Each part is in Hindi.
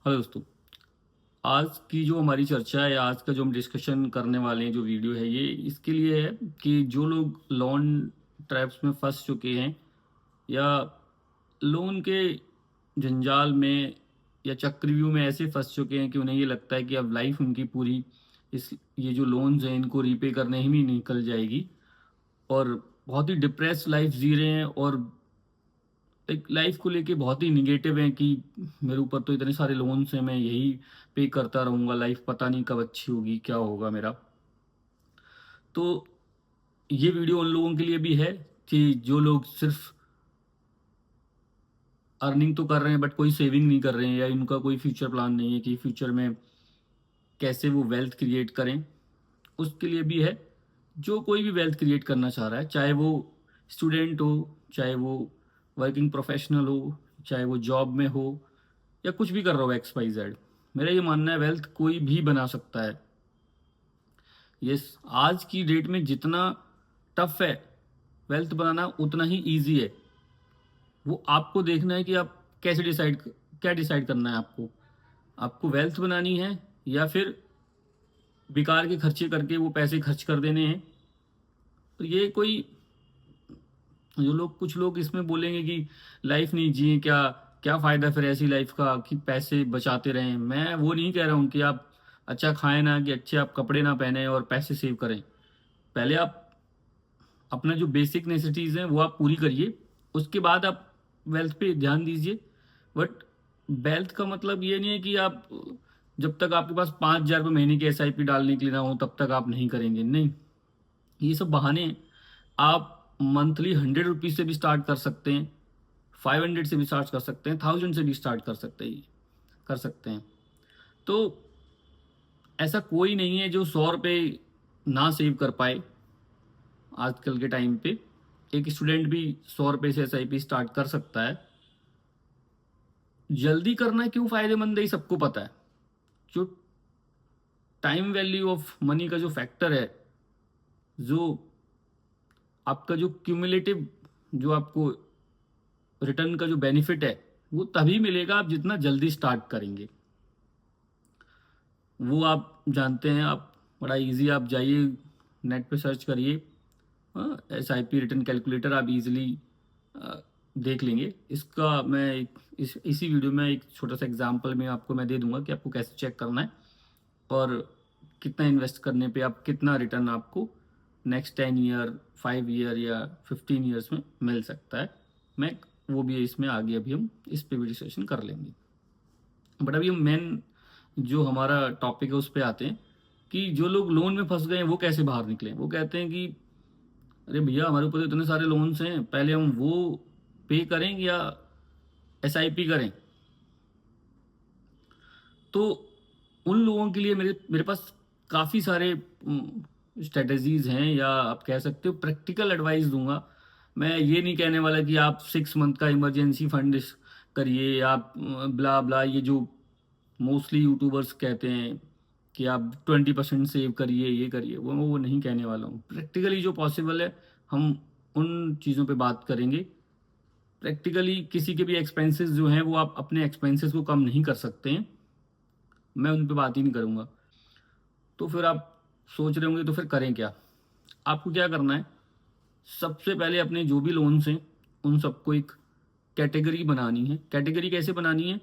हेलो दोस्तों। आज की जो हमारी चर्चा है, आज का जो हम डिस्कशन करने वाले हैं, जो वीडियो है, ये इसके लिए है कि जो लोग लोन ट्रैप्स में फंस चुके हैं या लोन के जंजाल में या चक्रव्यूह में ऐसे फंस चुके हैं कि उन्हें ये लगता है कि अब लाइफ उनकी पूरी इस ये जो लोन्स हैं इनको रीपे करने ही में निकल जाएगी, और बहुत ही डिप्रेस लाइफ जी रहे हैं और एक लाइफ को लेके बहुत ही निगेटिव है कि मेरे ऊपर तो इतने सारे लोन्स हैं, मैं यही पे करता रहूँगा, लाइफ पता नहीं कब अच्छी होगी, क्या होगा मेरा। तो ये वीडियो उन लोगों के लिए भी है कि जो लोग सिर्फ अर्निंग तो कर रहे हैं बट कोई सेविंग नहीं कर रहे हैं, या इनका कोई फ्यूचर प्लान नहीं है कि फ्यूचर में कैसे वो वेल्थ क्रिएट करें। उसके लिए भी है, जो कोई भी वेल्थ क्रिएट करना चाह रहा है, चाहे वो स्टूडेंट हो, चाहे वो वर्किंग प्रोफेशनल हो, चाहे वो जॉब में हो, या कुछ भी कर रहा हो एक्स वाई जेड। मेरा ये मानना है वेल्थ कोई भी बना सकता है। यस, आज की डेट में जितना टफ है वेल्थ बनाना उतना ही इजी है। वो आपको देखना है कि आप कैसे क्या डिसाइड करना है आपको। आपको वेल्थ बनानी है या फिर बेकार के खर्चे करके वो पैसे खर्च कर देने हैं। तो ये कोई जो लोग कुछ लोग इसमें बोलेंगे कि लाइफ नहीं जिए, क्या क्या फ़ायदा फिर ऐसी लाइफ का कि पैसे बचाते रहें। मैं वो नहीं कह रहा हूँ कि आप अच्छा खाएं ना, कि अच्छे आप कपड़े ना पहने और पैसे सेव करें। पहले आप अपना जो बेसिक नेसेसिटीज़ हैं वो आप पूरी करिए, उसके बाद आप वेल्थ पे ध्यान दीजिए। बट वेल्थ का मतलब ये नहीं है कि आप जब तक आपके पास 5,000 रुपये महीने की एसआईपी डालने के लिए ना हो तब तक आप नहीं करेंगे। नहीं, ये सब बहाने हैं। आप मंथली 100 रुपीज़ से भी स्टार्ट कर सकते हैं, 500 से भी स्टार्ट कर सकते हैं, 1000 से भी स्टार्ट कर सकते हैं। तो ऐसा कोई नहीं है जो 100 रुपये ना सेव कर पाए। आजकल के टाइम पे एक स्टूडेंट भी 100 रुपये से एसआईपी स्टार्ट कर सकता है। जल्दी करना क्यों फायदेमंद है ये सबको पता है। जो टाइम वैल्यू ऑफ मनी का जो फैक्टर है, जो आपका जो क्यूमुलेटिव जो आपको रिटर्न का जो बेनिफिट है, वो तभी मिलेगा आप जितना जल्दी स्टार्ट करेंगे। वो आप जानते हैं, आप बड़ा इजी, आप जाइए नेट पे सर्च करिए SIP रिटर्न कैलकुलेटर, आप इजीली देख लेंगे। इसका मैं इसी वीडियो में एक छोटा सा एग्जांपल में आपको मैं दे दूंगा कि आपको कैसे चेक करना है और कितना इन्वेस्ट करने पे आप कितना रिटर्न आपको नेक्स्ट 10 ईयर, 5 ईयर या 15 ईयर्स में मिल सकता है। मैं वो भी इसमें आगे अभी हम इस पे भी डिस्कशन कर लेंगे। बट अभी हम मेन जो हमारा टॉपिक है उस पर आते हैं कि जो लोग लोन में फंस गए हैं वो कैसे बाहर निकले। वो कहते हैं कि अरे भैया, हमारे ऊपर तो इतने सारे लोन्स हैं, पहले हम वो पे करें या SIP करें। तो उन लोगों के लिए मेरे मेरे पास काफ़ी सारे स्ट्रेटजीज हैं, या आप कह सकते हो प्रैक्टिकल एडवाइस दूंगा। मैं ये नहीं कहने वाला कि आप 6 मंथ का इमरजेंसी फंड करिए, या आप ब्ला ब्ला ये जो मोस्टली यूट्यूबर्स कहते हैं कि आप 20% सेव करिए, ये करिए, वो नहीं कहने वाला हूँ। प्रैक्टिकली जो पॉसिबल है हम उन चीज़ों पे बात करेंगे। प्रैक्टिकली किसी के भी एक्सपेंसेस जो हैं वो आप अपने एक्सपेंसेस को कम नहीं कर सकते हैं, मैं उन पे बात ही नहीं करूँगा। तो फिर आप सोच रहे होंगे तो फिर करें क्या। आपको क्या करना है, सबसे पहले अपने जो भी लोन्स हैं उन सबको एक कैटेगरी बनानी है। कैटेगरी कैसे बनानी है?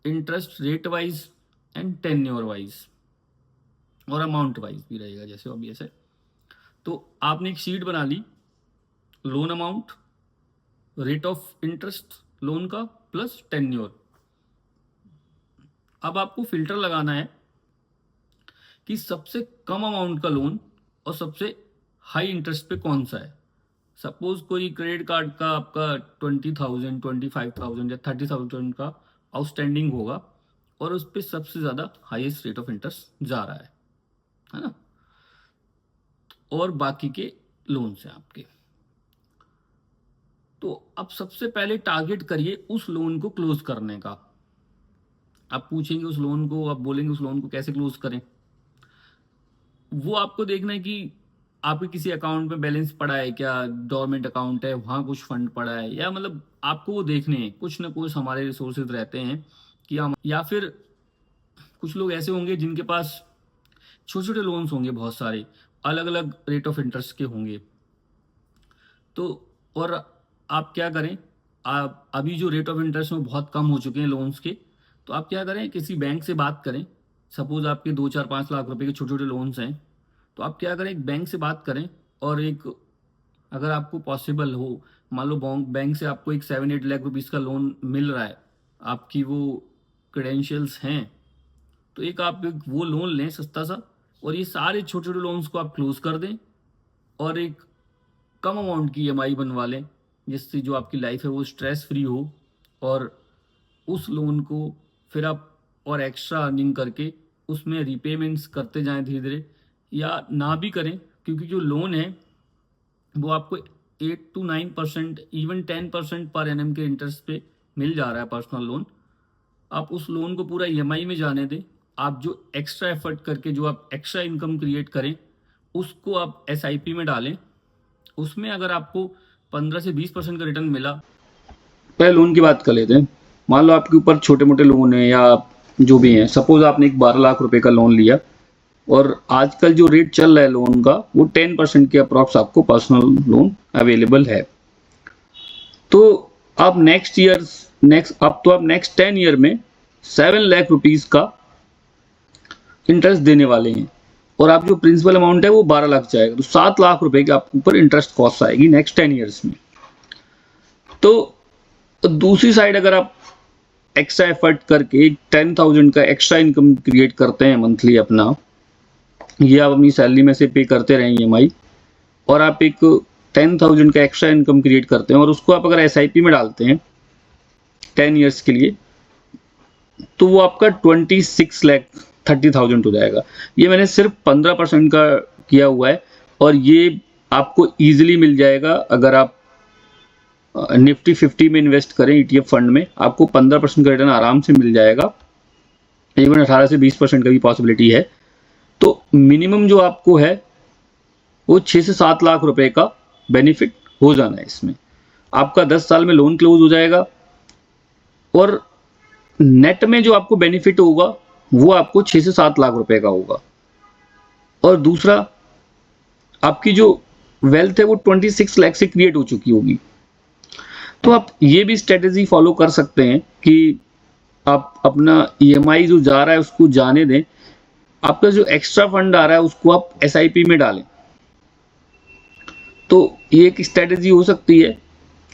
Interest rate wise and tenure wise, और अमाउंट वाइज भी रहेगा जैसे ऑब्वियस है। तो आपने एक शीट बना ली, loan amount, rate of interest loan का, प्लस टेन्योर। अब आपको फिल्टर लगाना है कि सबसे कम अमाउंट का लोन और सबसे हाई इंटरेस्ट पे कौन सा है। सपोज कोई क्रेडिट कार्ड का आपका 20,000, 25,000 या 30,000 का आउटस्टैंडिंग होगा, और उस पर सबसे ज़्यादा हाईएस्ट रेट ऑफ इंटरेस्ट जा रहा है ना, और बाकी के लोन्स हैं आपके। तो अब सबसे पहले टारगेट करिए उस लोन को क्लोज करने का। आप पूछेंगे उस लोन को, आप बोलेंगे उस लोन को कैसे क्लोज करें। वो आपको देखना है कि आपके किसी अकाउंट में बैलेंस पड़ा है क्या, डोरमेंट अकाउंट है वहाँ कुछ फंड पड़ा है, या मतलब आपको वो देखने हैं। कुछ ना कुछ हमारे रिसोर्सेज रहते हैं कि हम, या फिर कुछ लोग ऐसे होंगे जिनके पास छोटे छोटे लोन्स होंगे, बहुत सारे अलग अलग रेट ऑफ इंटरेस्ट के होंगे। तो और आप क्या करें, आप अभी जो रेट ऑफ इंटरेस्ट में बहुत कम हो चुके हैं लोन्स के, तो आप क्या करें, किसी बैंक से बात करें। सपोज आपके 2 4 5 लाख रुपए के छोटे छोटे लोन्स हैं, तो आप क्या करें, एक बैंक से बात करें। और एक, अगर आपको पॉसिबल हो, मान लो बैंक से आपको एक 7 8 लाख रुपीज़ का लोन मिल रहा है, आपकी वो क्रेडेंशियल्स हैं, तो एक वो लोन लें सस्ता सा, और ये सारे छोटे छोटे लोन्स को आप क्लोज कर दें, और एक कम अमाउंट की ईएमआई बनवा लें, जिससे जो आपकी लाइफ है वो स्ट्रेस फ्री हो। और उस लोन को फिर आप और एक्स्ट्रा अर्निंग करके उसमें रिपेमेंट्स करते जाएं धीरे धीरे, या ना भी करें, क्योंकि जो लोन है वो आपको 8 to 9%, इवन 10% पर एनएम के इंटरेस्ट पे मिल जा रहा है पर्सनल लोन। आप उस लोन को पूरा ईएमआई में जाने दें। आप जो एक्स्ट्रा एफर्ट करके जो आप एक्स्ट्रा इनकम क्रिएट करें, उसको आप एसआईपी में डालें। उसमें अगर आपको 15 से 20% का रिटर्न मिला। पहले लोन की बात कर लेते हैं। मान लो आपके ऊपर छोटे मोटे लोन है या जो भी हैं, सपोज आपने एक 12 लाख रुपए का लोन लिया, और आजकल जो रेट चल रहा है लोन का, वो 10% के अप्रॉक्स आपको पर्सनल लोन अवेलेबल है। तो आप नेक्स्ट 10 ईयर में 7 लाख रुपीज का इंटरेस्ट देने वाले हैं, और आप जो प्रिंसिपल अमाउंट है वो 12 लाख जाएगा, तो 7 लाख रुपए की आपके ऊपर इंटरेस्ट कॉस्ट आएगी नेक्स्ट 10 ईयर्स में। तो दूसरी साइड अगर आप एक्स्ट्रा एफर्ट करके 10,000 का एक्स्ट्रा इनकम क्रिएट करते हैं मंथली अपना, ये आप अपनी सैलरी में से पे करते रहें ईएमआई, और आप एक 10,000 का एक्स्ट्रा इनकम क्रिएट करते हैं, और उसको आप अगर एसआईपी में डालते हैं 10 ईयर्स के लिए, तो वो आपका 26,30,000 हो जाएगा। ये मैंने सिर्फ 15% का किया हुआ है, और ये आपको ईजिली मिल जाएगा। अगर आप निफ्टी 50 में इन्वेस्ट करें ईटीएफ फंड में, आपको 15% का रिटर्न आराम से मिल जाएगा। इवन 18 से 20% का भी पॉसिबिलिटी है। तो मिनिमम जो आपको है वो 6 से 7 लाख रुपए का बेनिफिट हो जाना है इसमें। आपका 10 साल में लोन क्लोज हो जाएगा, और नेट में जो आपको बेनिफिट होगा वो आपको 6 से 7 लाख रुपए का होगा। और दूसरा, आपकी जो वेल्थ है वो 26 लाख से क्रिएट हो चुकी होगी। तो आप ये भी स्ट्रेटेजी फॉलो कर सकते हैं कि आप अपना ईएमआई जो जा रहा है उसको जाने दें, आपका जो एक्स्ट्रा फंड आ रहा है उसको आप एसआईपी में डालें। तो ये एक स्ट्रेटेजी हो सकती है।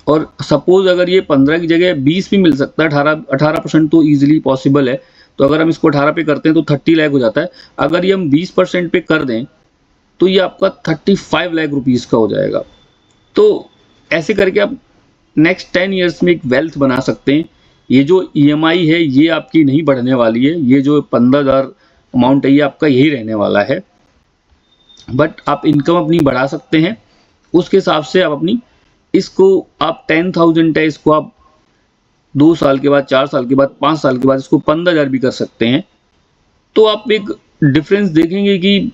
और सपोज अगर ये 15 की जगह 20 भी मिल सकता है, 18% तो ईजिली पॉसिबल है। तो अगर हम इसको 18 पे करते हैं तो 30 लाख हो जाता है। अगर ये हम 20% पे कर दें तो ये आपका 35 लाख रुपीज का हो जाएगा। तो ऐसे करके आप नेक्स्ट 10 ईयर्स में एक वेल्थ बना सकते हैं। ये जो ईएमआई है ये आपकी नहीं बढ़ने वाली है, ये जो 15,000 अमाउंट है ये आपका यही रहने वाला है। बट आप इनकम अपनी बढ़ा सकते हैं, उसके हिसाब से आप अपनी, इसको आप 10,000 है, इसको आप 2 साल के बाद, 4 साल के बाद, 5 साल के बाद इसको 15,000 भी कर सकते हैं। तो आप एक डिफरेंस देखेंगे कि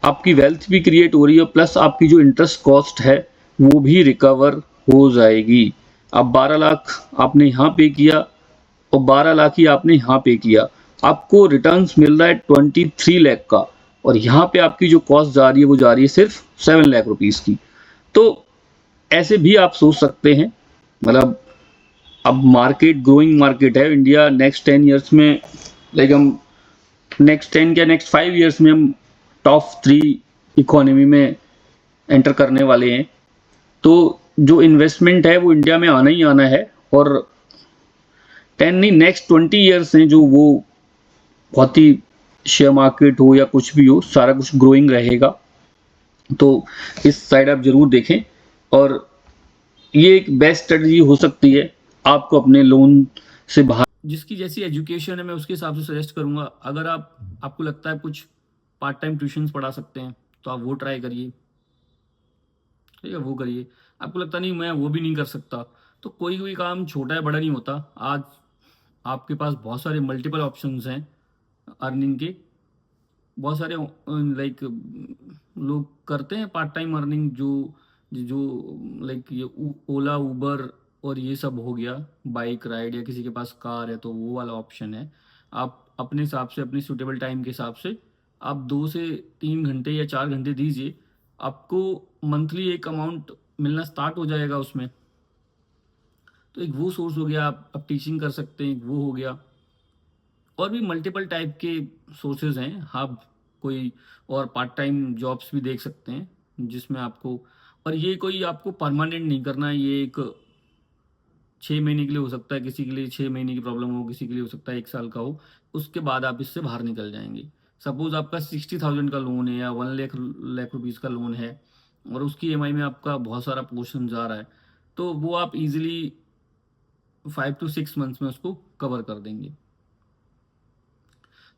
आपकी वेल्थ भी क्रिएट हो रही है, प्लस आपकी जो इंटरेस्ट कॉस्ट है वो भी रिकवर हो जाएगी। अब 12 लाख आपने यहाँ पे किया और 12 लाख ही आपने यहाँ पे किया, आपको रिटर्न्स मिल रहा है 23 लाख का, और यहाँ पे आपकी जो कॉस्ट जा रही है वो जा रही है सिर्फ 7 लाख रुपीस की। तो ऐसे भी आप सोच सकते हैं। मतलब अब मार्केट ग्रोइंग मार्केट है इंडिया, नेक्स्ट 10 ईयर्स में, लाइक हम नेक्स्ट 5 ईयर्स में हम टॉप 3 इकोनॉमी में एंटर करने वाले हैं। तो जो इन्वेस्टमेंट है वो इंडिया में आना ही आना है, और 10 नहीं, नेक्स्ट 20 ईयर्स हैं जो वो बहुत ही, शेयर मार्केट हो या कुछ भी हो, सारा कुछ ग्रोइंग रहेगा। तो इस साइड आप जरूर देखें, और ये एक बेस्ट स्ट्रेटजी हो सकती है आपको अपने लोन से बाहर। जिसकी जैसी एजुकेशन है मैं उसके हिसाब से सजेस्ट करूंगा। अगर आपको लगता है कुछ पार्ट टाइम ट्यूशंस पढ़ा सकते हैं तो आप वो ट्राई करिए, ठीक है, वो करिए। आपको लगता नहीं मैं वो भी नहीं कर सकता, तो कोई कोई काम छोटा है बड़ा नहीं होता। आज आपके पास बहुत सारे मल्टीपल ऑप्शंस हैं अर्निंग के। बहुत सारे लाइक लोग करते हैं पार्ट टाइम अर्निंग, जो जो लाइक ये ओला, उबर और ये सब हो गया, बाइक राइड या किसी के पास कार है तो वो वाला ऑप्शन है। आप अपने हिसाब से, अपनी सूटेबल टाइम के हिसाब से आप 2 से 3 घंटे या 4 घंटे दीजिए, आपको मंथली एक अमाउंट मिलना स्टार्ट हो जाएगा उसमें। तो एक वो सोर्स हो गया, आप टीचिंग कर सकते हैं, एक वो हो गया। और भी मल्टीपल टाइप के सोर्सेज हैं, आप कोई और पार्ट टाइम जॉब्स भी देख सकते हैं जिसमें आपको, और ये कोई आपको परमानेंट नहीं करना है, ये एक 6 महीने के लिए हो सकता है, किसी के लिए 6 महीने की प्रॉब्लम हो, किसी के लिए हो सकता है 1 साल का हो, उसके बाद आप इससे बाहर निकल जाएंगे। सपोज आपका 60,000 का लोन है या 1 लाख रुपीज़ का लोन है और उसकी ईएमआई में आपका बहुत सारा पोर्शन जा रहा है, तो वो आप इजीली 5 to 6 मंथ्स में उसको कवर कर देंगे।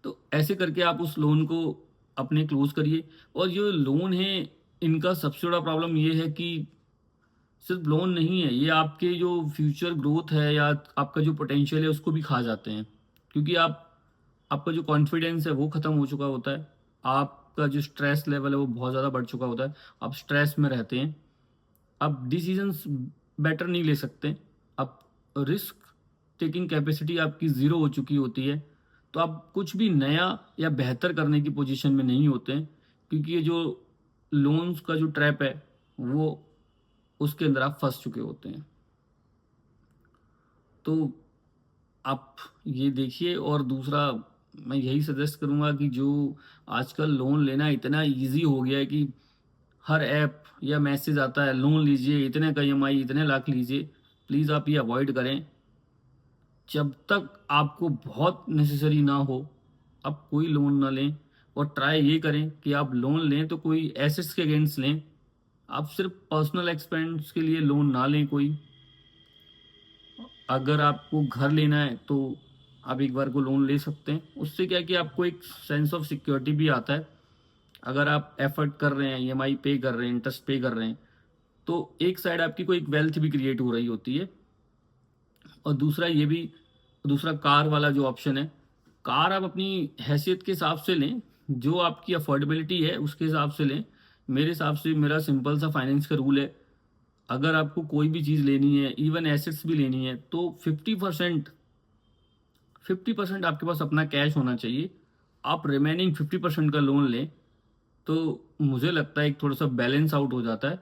तो ऐसे करके आप उस लोन को अपने क्लोज करिए। और जो लोन है, इनका सबसे बड़ा प्रॉब्लम ये है कि सिर्फ लोन नहीं है, ये आपके जो फ्यूचर ग्रोथ है या आपका जो पोटेंशियल है उसको भी खा जाते हैं। क्योंकि आपका जो कॉन्फिडेंस है वो ख़त्म हो चुका होता है, आपका जो स्ट्रेस लेवल है वो बहुत ज़्यादा बढ़ चुका होता है, आप स्ट्रेस में रहते हैं, आप डिसीजंस बेटर नहीं ले सकते, आप रिस्क टेकिंग कैपेसिटी आपकी ज़ीरो हो चुकी होती है, तो आप कुछ भी नया या बेहतर करने की पोजीशन में नहीं होते हैं। क्योंकि ये जो लोन्स का जो ट्रैप है वो, उसके अंदर आप फंस चुके होते हैं। तो आप ये देखिए। और दूसरा, मैं यही सजेस्ट करूँगा कि जो आजकल लोन लेना इतना इजी हो गया है कि हर ऐप या मैसेज आता है लोन लीजिए, इतने का ईएमआई, इतने लाख लीजिए, प्लीज़ आप ये अवॉइड करें। जब तक आपको बहुत नेसेसरी ना हो आप कोई लोन ना लें। और ट्राई ये करें कि आप लोन लें तो कोई एसेट्स के अगेंस्ट लें, आप सिर्फ पर्सनल एक्सपेंस के लिए लोन ना लें कोई। अगर आपको घर लेना है तो आप एक बार को लोन ले सकते हैं, उससे क्या है कि आपको एक सेंस ऑफ सिक्योरिटी भी आता है। अगर आप एफर्ट कर रहे हैं, ईएमआई पे कर रहे हैं, इंटरेस्ट पे कर रहे हैं, तो एक साइड आपकी कोई एक वेल्थ भी क्रिएट हो रही होती है। और दूसरा ये भी, दूसरा कार वाला जो ऑप्शन है, कार आप अपनी हैसियत के हिसाब से लें, जो आपकी अफोर्डेबिलिटी है उसके हिसाब से लें। मेरे हिसाब से, मेरा सिंपल सा फाइनेंस का रूल है, अगर आपको कोई भी चीज़ लेनी है, इवन एसेट्स भी लेनी है, तो 50% आपके पास अपना कैश होना चाहिए। आप रिमेनिंग 50% का लोन लें तो मुझे लगता है एक थोड़ा सा बैलेंस आउट हो जाता है।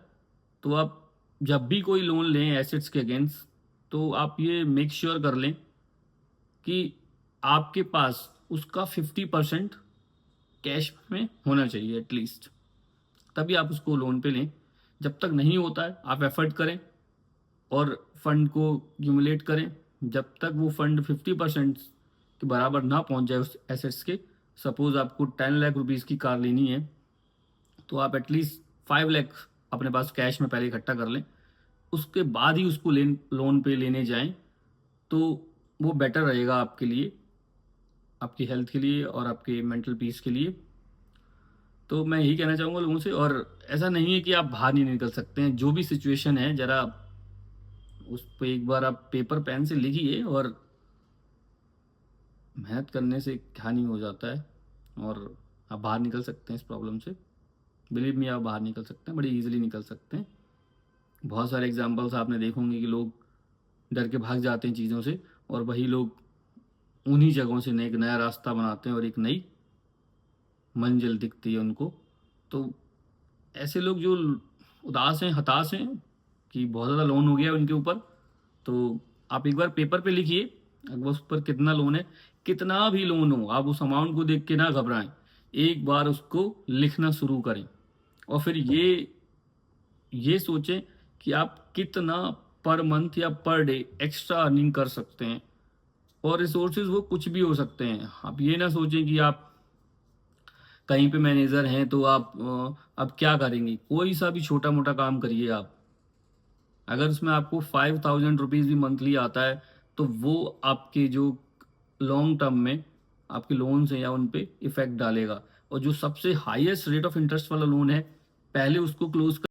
तो आप जब भी कोई लोन लें एसेट्स के अगेंस्ट, तो आप ये मेक श्योर कर लें कि आपके पास उसका 50% कैश में होना चाहिए एटलीस्ट, तभी आप उसको लोन पे लें। जब तक नहीं होता है आप एफर्ट करें और फंड को एक्यूमुलेट करें, जब तक वो फंड 50% के बराबर ना पहुंच जाए उस एसेट्स के। सपोज आपको 10 लाख रुपीज़ की कार लेनी है, तो आप एटलीस्ट 5 लाख अपने पास कैश में पहले इकट्ठा कर लें, उसके बाद ही उसको लोन पे लेने जाएं, तो वो बेटर रहेगा आपके लिए, आपकी हेल्थ के लिए और आपके मेंटल पीस के लिए। तो मैं यही कहना चाहूँगा लोगों से। और ऐसा नहीं है कि आप बाहर नहीं निकल सकते हैं, जो भी सिचुएशन है ज़रा उस पर एक बार आप पेपर पेन से लिखिए, और मेहनत करने से क्या नहीं हो जाता है, और आप बाहर निकल सकते हैं इस प्रॉब्लम से। बिलीव मी, आप बाहर निकल सकते हैं, बड़ी इजीली निकल सकते हैं। बहुत सारे एग्जांपल्स आपने देखे होंगे कि लोग डर के भाग जाते हैं चीज़ों से, और वही लोग उन्हीं जगहों से एक नया रास्ता बनाते हैं और एक नई मंजिल दिखती है उनको। तो ऐसे लोग जो उदास हैं, हताश हैं कि बहुत ज़्यादा लोन हो गया है उनके ऊपर, तो आप एक बार पेपर पे लिखिए, अगर उस पर कितना लोन है, कितना भी लोन हो, आप उस अमाउंट को देख के ना घबराएं, एक बार उसको लिखना शुरू करें। और फिर ये सोचें कि आप कितना पर मंथ या पर डे एक्स्ट्रा अर्निंग कर सकते हैं। और रिसोर्सेज वो कुछ भी हो सकते हैं। आप ये ना सोचें कि आप कहीं पे मैनेजर हैं तो आप अब क्या करेंगे, कोई सा भी छोटा मोटा काम करिए आप। अगर उसमें आपको 5,000 रुपीज़ भी मंथली आता है तो वो आपके जो लॉन्ग टर्म में आपके लोन्स हैं या उन पे इफेक्ट डालेगा। और जो सबसे हाईएस्ट रेट ऑफ इंटरेस्ट वाला लोन है, पहले उसको क्लोज